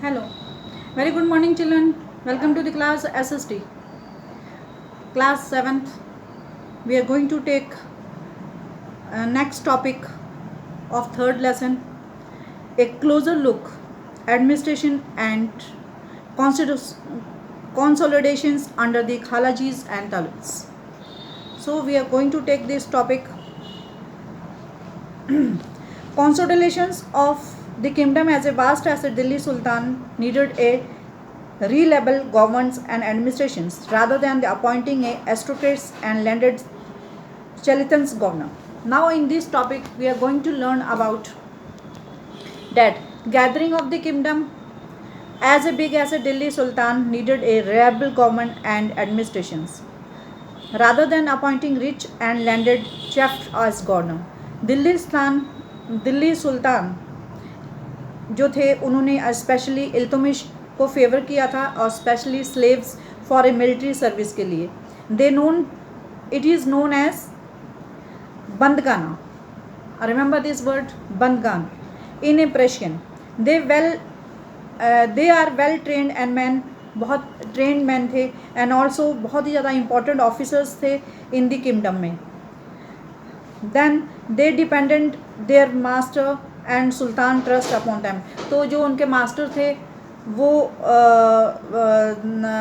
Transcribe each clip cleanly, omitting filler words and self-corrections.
Hello. Very good morning, children. Welcome to the class SST. Class 7th. We are going to take next topic of third lesson. A closer look. Administration and consolidations under the Khalajis and Taluks. So we are going to take this topic. Consolidations of the kingdom as a vast as a Delhi Sultan needed a re-label governments and administrations rather than the appointing a aristocrats and landed Chelitans governor. Now in this topic we are going to learn about that gathering of the kingdom as a big as a Delhi Sultan needed a reliable government and administrations rather than appointing rich and landed chiefs as governor. Delhi सुल्तान जो थे उन्होंने specially Iltutmish को favour किया था और specially slaves for a military service के लिए. It is known as bandagan. Remember this word bandagan in a Persian. They are well trained and men, बहुत ट्रेंड मैन थे एंड ऑल्सो बहुत ही ज़्यादा इंपॉर्टेंट ऑफिसर्स थे इन द किंगडम में. Then they dependent their master and sultan trust upon them. तो जो उनके मास्टर थे वो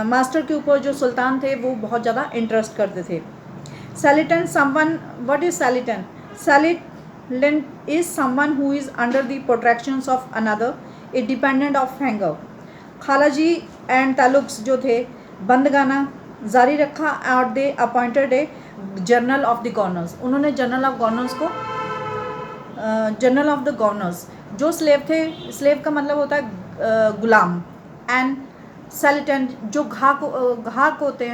मास्टर के ऊपर जो सुल्तान थे वो बहुत ज़्यादा इंटरेस्ट करते थे. सैलिटन समवन. व्हाट इज सैलिटन? सैलिटेंट is someone who is under the protections of another, a dependent of हैंगर. खालाजी एंड तालुक्स जो थे बंदगाना जारी रखा और they appointed a general of the governors. उन्होंने जनरल ऑफ गवर्नर्स को जनरल ऑफ द गवर्नर्स जो स्लेव थे, स्लेव का मतलब होता है गुलाम, एंड सैलिटेंट जो ग्राहक होते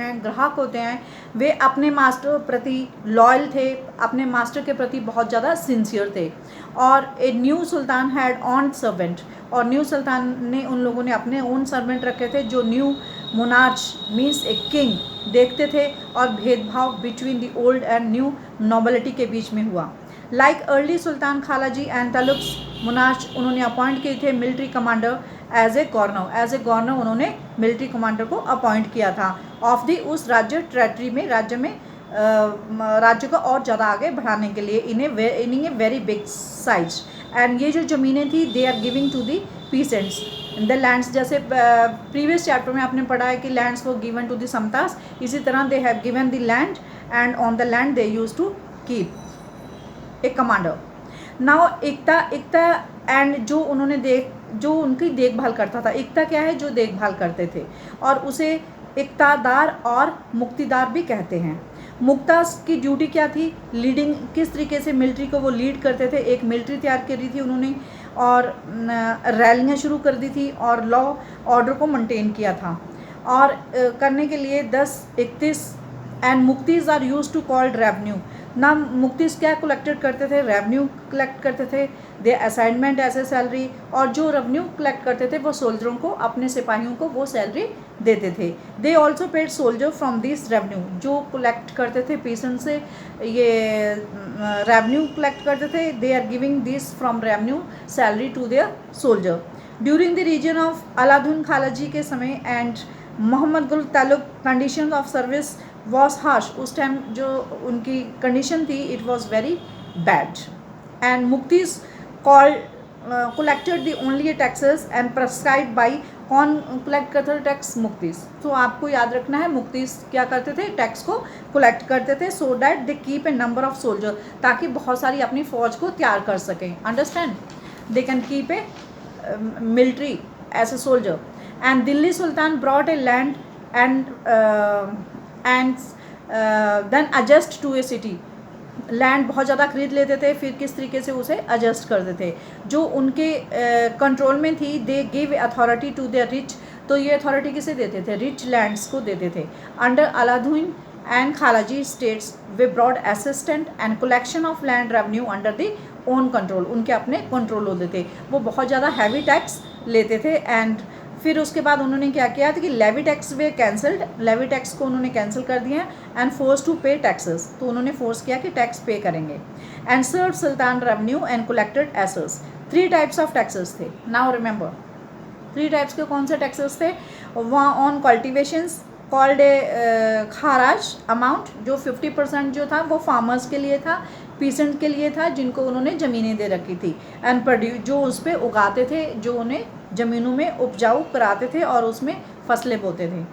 हैं वे अपने मास्टर प्रति लॉयल थे, अपने मास्टर के प्रति बहुत ज़्यादा सिंसियर थे. और a new Sultan had on servant, और न्यू सुल्तान ने उन लोगों ने अपने ओन सर्वेंट रखे थे जो new monarch means a king देखते थे, और भेदभाव between the old and new nobility के बीच में हुआ. Like early sultan Khalji and Tughluqs monarch, उन्होंने अपॉइंट किए थे military commander as a governor उन्होंने मिलिट्री कमांडर को अपॉइंट किया था ऑफ दी उस राज्य टेरेटरी में, राज्य को और ज़्यादा आगे बढ़ाने के लिए इन्हें a very big size. And ये जो ज़मीनें थी they are giving to the peasants the lands. जैसे प्रीवियस चैप्टर में आपने पढ़ा है कि लैंड्स वो गिवन टू द समतास, इसी तरह they have given the land and on the land they use to keep a commander. Now एकता एंड जो जो उनकी देखभाल करता था. एकता क्या है? जो देखभाल करते थे, और उसे इक्तादार और मुक्तिदार भी कहते हैं. मुक्ता की ड्यूटी क्या थी? लीडिंग, किस तरीके से मिलिट्री को वो लीड करते थे. एक मिलिट्री तैयार करी थी उन्होंने और रैलियाँ शुरू कर दी थी और लॉ ऑर्डर को मेंटेन किया था. और करने के लिए 10-31 and muqtis are used to called revenue. ना मुक्तिज क्या कलेक्टेड करते थे? रेवन्यू कलेक्ट करते थे. दे असाइनमेंट एज ए सैलरी, और जो रेवन्यू कलेक्ट करते थे वो सोल्जरों को, अपने सिपाहियों को वो सैलरी देते थे. They also paid soldier from this revenue. जो कलेक्ट करते थे पीसेंट से, ये रेवन्यू कलेक्ट करते थे, they are giving this from revenue salary to their soldier. During the region of Alauddin Khalji के समय एंड मोहम्मद गुल Tughluq condition of service was harsh. उस टाइम जो उनकी कंडीशन थी it was very bad. And muqtis collected the only taxes and prescribe by. कौन collect करते थे टैक्स? मुक्तिज. तो आपको याद रखना है मुक्तिज क्या करते थे? टैक्स को कलेक्ट करते थे, so that they keep a number of soldier, ताकि बहुत सारी अपनी फौज को तैयार कर सकें. Understand? They can keep a military as a soldier. And Delhi sultan brought a land and then adjust to a city. Land बहुत ज़्यादा खरीद लेते थे, फिर किस तरीके से उसे एडजस्ट करते थे. जो उनके कंट्रोल में थी, they give authority to their rich. तो ये अथॉरिटी किसे देते थे? रिच लैंड्स को देते थे. Under Alauddin and Khalji states were brought assistant and collection of land revenue under the own control. उनके अपने कंट्रोल होते थे. वो बहुत ज़्यादा हैवी टैक्स लेते थे. एंड फिर उसके बाद उन्होंने क्या किया था कि levy tax were cancelled. Levy tax को उन्होंने कैंसिल कर दिया and force to pay taxes. तो उन्होंने फोर्स किया कि टैक्स पे करेंगे. And serve sultan revenue and collected assess. 3 types of taxes थे. नाउ रिमेंबर 3 टाइप्स के कौन से टैक्सेस थे? वहाँ on cultivations called a kharaj amount, जो 50% जो था वो फार्मर्स के लिए था, पीसेंट के लिए था जिनको उन्होंने ज़मीनें दे रखी थी, एंड प्रोड्यूस जो उस पर उगाते थे, जो उन्हें ज़मीनों में उपजाऊ कराते थे और उसमें फसलें बोते थे।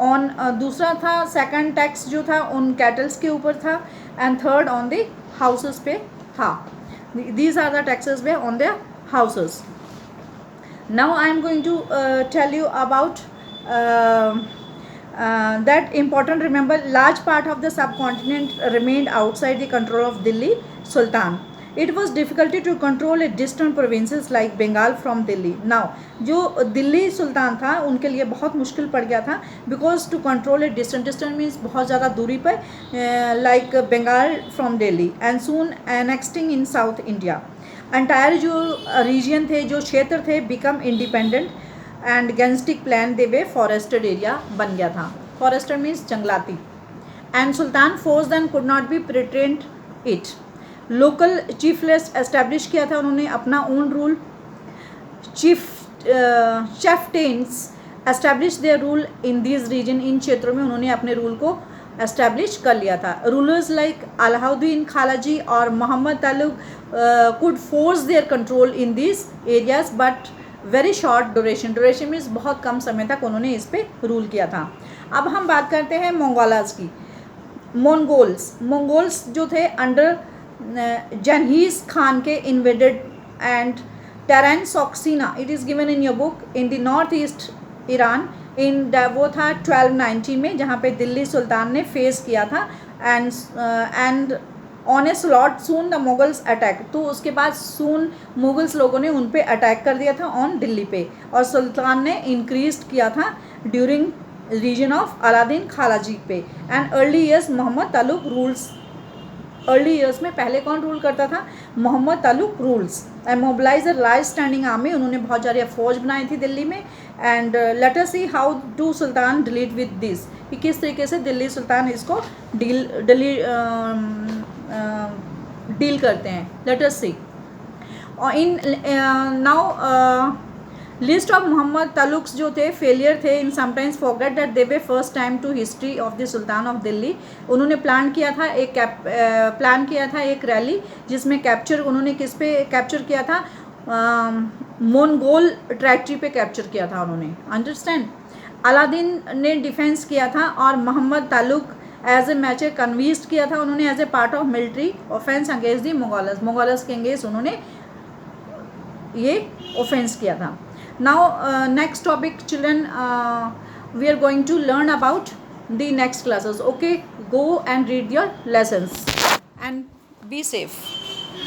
ऑन दूसरा था सेकंड टैक्स जो था उन कैटल्स के ऊपर था, and third on the houses पे था। These are the taxes were on the houses. Now I am going to tell you about that important. Remember, large part of the subcontinent remained outside the control of Delhi Sultan. It was difficult to control a distant provinces like Bengal from Delhi. Now जो दिल्ली सुल्तान था उनके लिए बहुत मुश्किल पड़ गया था, because to control a distant means बहुत ज़्यादा दूरी पर, like Bengal from Delhi, and soon enacting in south India. Entire जो रीजन थे, जो क्षेत्र थे, become independent and Gangetic plain they were forested area बन गया था. फॉरेस्टेड मीन्स जंगलाती. And sultan force then could not be pretend it. Local chiefless establish किया था उन्होंने अपना own rule. Chieftains establish their rule in this reason. इन क्षेत्रों में उन्होंने अपने रूल को एस्टेब्लिश कर लिया था. रूलर्स लाइक अलाउद्दीन खालजी और Mohammad Tughluq could force their control in this areas but very short duration. Duration means बहुत कम समय तक उन्होंने इस पे रूल किया था. अब हम बात करते हैं मंगोलाज की. मंगोल्स जो थे अंडर जंगीज खान के invaded and Transoxiana, it is given in your book, in the north east Iran. वो था 1290 में, जहाँ पे दिल्ली सुल्तान ने फेस किया था. And on A slot soon the Mughals attack. तो उसके बाद सून मुगल्स लोगों ने उन पे अटैक कर दिया था ऑन दिल्ली पे, और सुल्तान ने इंक्रीज किया था during reign of Alauddin Khalji पे. And early years Mohammad Tughluq rules. Early years में पहले कौन रूल करता था? Mohammad Tughluq rules. And mobilise a large standing army. उन्होंने बहुत सारी फौज बनाई थी दिल्ली में. And let us see how do sultan deal with this, कि किस तरीके से दिल्ली सुल्तान इसको डील करते हैं. Let us see. In now list of Mohammad Tughluqs जो थे फेलियर थे. In sometimes forget that they were first time to history of the sultan of Delhi. उन्होंने प्लान किया था एक रैली, जिसमें कैप्चर उन्होंने किस पे कैप्चर किया था? मंगोल टेरिटरी पे कैप्चर किया था उन्होंने. अंडरस्टैंड. अलादीन ने डिफेंस किया था, और Mohammad Tughluq as a measure convinced किया था उन्होंने as a part of military offence against the Mughals. Mughals के अगेंस्ट उन्होंने ये ऑफेंस किया था. Now next topic children, we are going to learn about the next classes. Okay, go and read your lessons and be safe.